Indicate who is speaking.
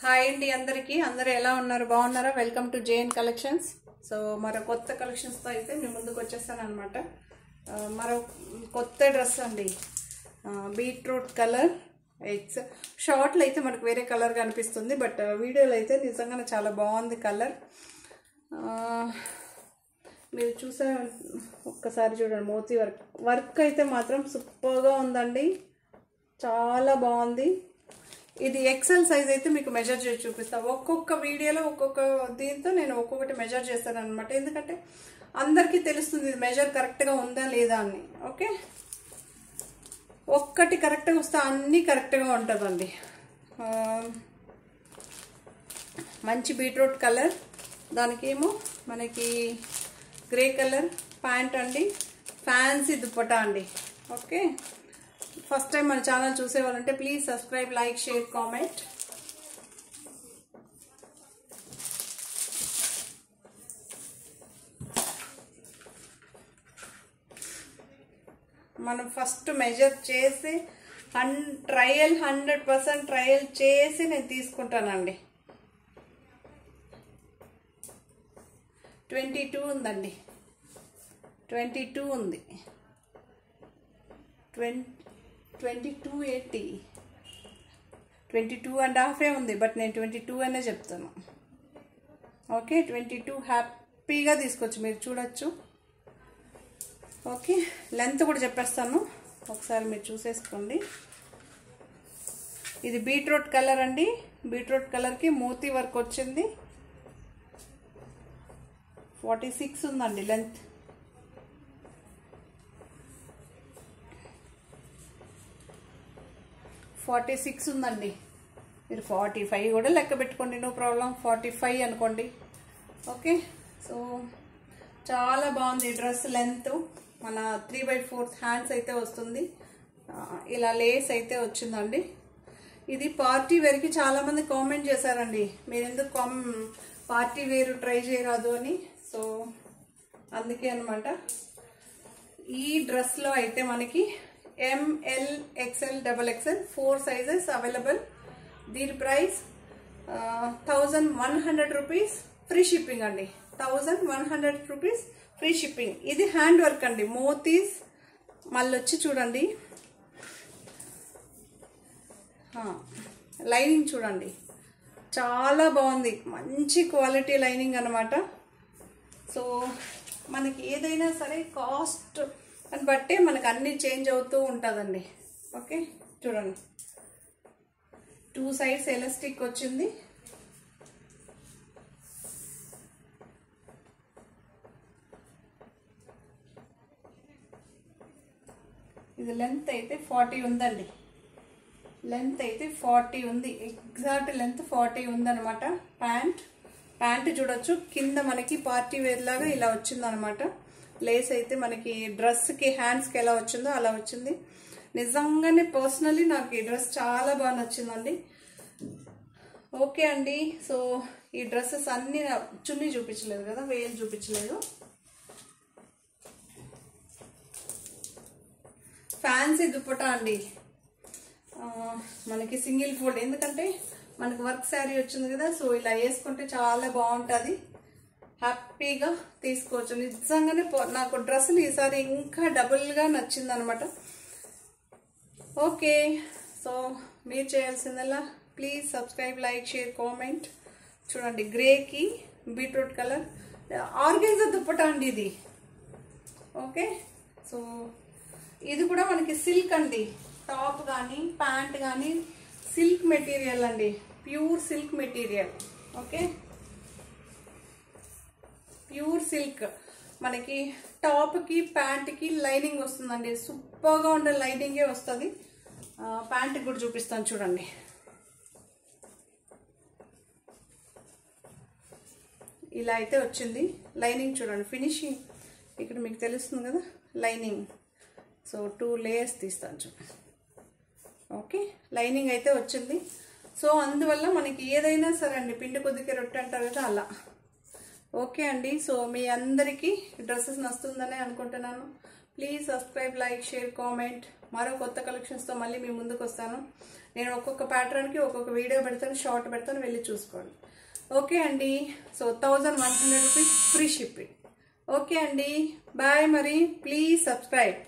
Speaker 1: Hi అండి అందరూ ఎలా ఉన్నారు బాగున్నారా welcome to JN collections so మరో కొత్త కలెక్షన్స్ తో అయితే మీ ముందుకు వచ్చేసాను అన్నమాట మరో కొత్త డ్రెస్ అండి బీట్రూట్ కలర్ ఎగ్స్ షార్ట్ లో అయితే మనకు వేరే కలర్ గా అనిపిస్తుంది బట్ వీడియోలో అయితే నిజంగానే చాలా బాగుంది కలర్ మీరు చూసే ఒక్కసారి చూడండి మోతీ వర్క్ అయితే మాత్రం సూపర్ గా ఉందండి చాలా బాగుంది ఇది ఎక్సెల్ సైజ్ అయితే మీకు మెజర్ చేసి చూపిస్తా ఒక్కొక్క వీడియోలో ఒక్కొక్క దీంతో నేను ఒక్కొక్కటి మెజర్ చేస్తాను అన్నమాట ఎందుకంటే అందరికీ తెలుస్తుంది ఇది మెజర్ కరెక్ట్ గా ఉందా లేదా అని ఓకే ఒక్కటి కరెక్ట్ గా వస్తే అన్ని కరెక్ట్ గా ఉంటుందండి మంచి బీట్రూట్ కలర్ దానికేమో మనకి గ్రే కలర్ ప్యాంట్ అండి ఫ్యాన్సీ దుప్పటా అండి ఓకే ఫస్ట్ టైం మన ఛానల్ చూసేవాళ్ళంటే please subscribe like share comment మనం ఫస్ట్ మెజర్ చేసి ట్రయల్ 100% ట్రయల్ చేసి నేను తీసుకుంటానండి 22 ఉందండి 22 ఉంది 2280 22.5 ఉంది బట్ నేను 22 అనే చెప్తాను ఓకే 22 హ్యాపీగా తీసుకోవచ్చు మీరు చూడొచ్చు ఓకే లెంత్ కూడా చెప్పేస్తాను ఒకసారి మీరు చూసేసుకోండి ఇది బీట్రూట్ కలర్ అండి బీట్రూట్ కలర్కి మోతీ వర్క్ వచ్చింది 46 ఉందండి లెంత్ 46 ఉందండి మీరు 45 కూడా లెక్క పెట్టుకోండి నో ప్రాబ్లం 45 అనుకోండి ఓకే సో చాలా బాగుంది డ్రెస్ లెంత్ మన 3/4 హ్యాండ్స్ అయితే వస్తుంది ఇలా లేస్ అయితే వచ్చిందండి ఇది పార్టీ వేర్కి చాలా మంది కామెంట్ చేశారండి మీరు ఎందుకు పార్టీ వేర్ ట్రై చేయరాదు అని సో అందుకే అనమాట ఈ డ్రెస్లో అయితే మనకి ML XL XXL 4 sizes available దీని ప్రైస్ 1100 రూపీస్ ఫ్రీ షిప్పింగ్ అండి 1100 రూపీస్ ఫ్రీ షిప్పింగ్ ఇది హ్యాండ్ వర్క్ అండి మోతీస్ మళ్ళీ వచ్చి చూడండి లైనింగ్ చూడండి చాలా బాగుంది మంచి క్వాలిటీ లైనింగ్ అనమాట సో మనకి ఏదైనా సరే కాస్ట్ అని బట్టే మనకు అన్ని చేంజ్ అవుతూ ఉంటుందండి ఓకే చూడండి 2 సైడ్స్ ఎలాస్టిక్ వచ్చింది ఇది లెంత్ అయితే 40 ఉందండి లెంత్ అయితే 40 ఉంది ఎగ్జాక్ట్ లెంత్ 40 ఉందన్నమాట ప్యాంట్ చూడొచ్చు కింద మనకి పార్టీ వేర్ లాగా ఇలా వచ్చిందనమాట లేస్ అయితే మనకి డ్రెస్కి హ్యాండ్స్కి ఎలా వచ్చిందో అలా వచ్చింది నిజంగానే పర్సనలీ నాకు ఈ డ్రెస్ చాలా బాగా నచ్చిందండి ఓకే అండి సో ఈ డ్రెస్సెస్ అన్ని చున్నీ చూపించలేదు కదా వేలు చూపించలేదు ఫ్యాన్సీ దుప్పటా అండి మనకి సింగిల్ ఫోల్డ్ ఎందుకంటే మనకు వర్క్ శారీ వచ్చింది కదా సో ఇలా వేసుకుంటే చాలా బాగుంటుంది హ్యాపీగా తీసుకోవచ్చు నిజంగానే నాకు డ్రెస్సులు ఈసారి ఇంకా డబుల్గా నచ్చింది అనమాట ఓకే సో మీరు చేయాల్సిందల్లా please subscribe like share comment చూడండి గ్రేకి బీట్రూట్ కలర్ ఆర్గెన్జా దుప్పటా అండి ఇది ఓకే సో ఇది కూడా మనకి సిల్క్ అండి టాప్ కానీ ప్యాంట్ కానీ సిల్క్ మెటీరియల్ అండి pure silk material okay pure silk మనకి టాప్కి ప్యాంట్కి లైనింగ్ వస్తుందండి సూపర్గా ఉండే లైనింగే వస్తుంది ప్యాంట్కి కూడా చూపిస్తాను చూడండి ఇలా అయితే వచ్చింది లైనింగ్ చూడండి ఫినిషింగ్ ఇక్కడ మీకు తెలుస్తుంది కదా లైనింగ్ సో 2 లేయర్స్ తీస్తాను చూడండి ఓకే లైనింగ్ అయితే వచ్చింది సో అందువల్ల మనకి ఏదైనా సరే అండి పిండి కొద్దిగా రొట్టె అంటారు కదా అలా ఓకే అండి సో మీ అందరికీ డ్రెస్సెస్ నచ్చుతుందని అనుకుంటున్నాను please subscribe like share comment మరో కొత్త కలెక్షన్స్తో మళ్ళీ మీ ముందుకు వస్తాను నేను ఒక్కొక్క ప్యాటర్న్కి ఒక్కొక్క వీడియో పెడతాను, షార్ట్ పెడతాను, వెళ్ళి చూసుకోండి. ఓకే అండి. So 1100 rupees free shipping. Okay అండి, బాయ్. మరి ప్లీజ్ సబ్స్క్రైబ్.